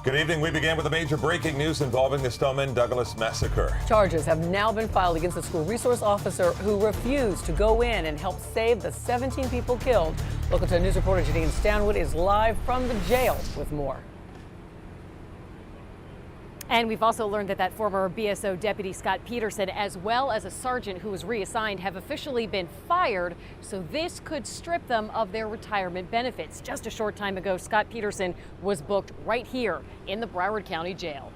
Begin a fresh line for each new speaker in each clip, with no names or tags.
Good evening. We began with a major breaking news involving the Stoneman Douglas massacre.
Charges have now been filed against the school resource officer who refused to go in and help save the 17 people killed. Local 10 News reporter Janine Stanwood is live from the jail with more.
And we've also learned that former BSO deputy Scot Peterson, as well as a sergeant who was reassigned, have officially been fired. So this could strip them of their retirement benefits. Just a short time ago, Scot Peterson was booked right here in the Broward County Jail.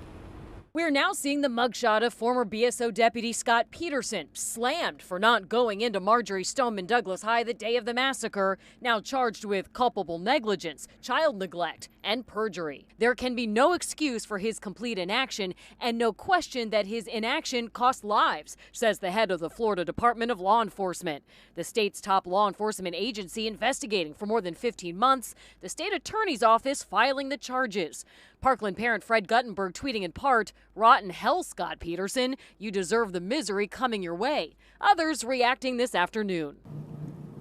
We're now seeing the mugshot of former BSO deputy Scot Peterson, slammed for not going into Marjorie Stoneman Douglas High the day of the massacre, now charged with culpable negligence, child neglect, and perjury. There can be no excuse for his complete inaction, and no question that his inaction cost lives, says the head of the Florida Department of Law Enforcement. The state's top law enforcement agency investigating for more than 15 months, the state attorney's office filing the charges. Parkland parent Fred Guttenberg tweeting in part, "Rotten hell, Scot Peterson. You deserve the misery coming your way." Others reacting this afternoon.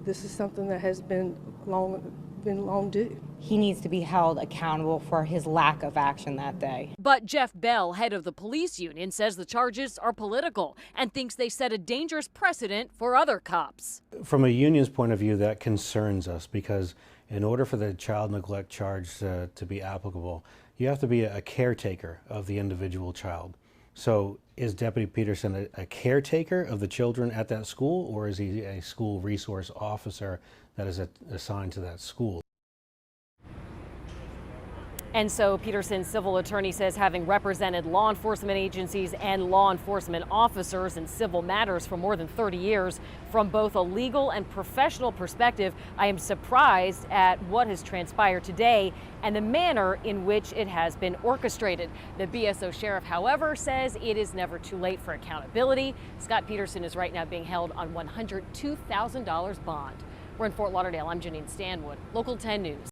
This is something that has been long due.
He needs to be held accountable for his lack of action that day.
But Jeff Bell, head of the police union, says the charges are political and thinks they set a dangerous precedent for other cops.
From a union's point of view, that concerns us because in order for the child neglect charge to be applicable, you have to be a caretaker of the individual child. So is Deputy Peterson a caretaker of the children at that school, or is he a school resource officer that is assigned to that school?
And so Peterson's civil attorney says, having represented law enforcement agencies and law enforcement officers in civil matters for more than 30 years, from both a legal and professional perspective, I am surprised at what has transpired today and the manner in which it has been orchestrated. The BSO sheriff, however, says it is never too late for accountability. Scot Peterson is right now being held on $102,000 bond. We're in Fort Lauderdale. I'm Janine Stanwood, Local 10 News.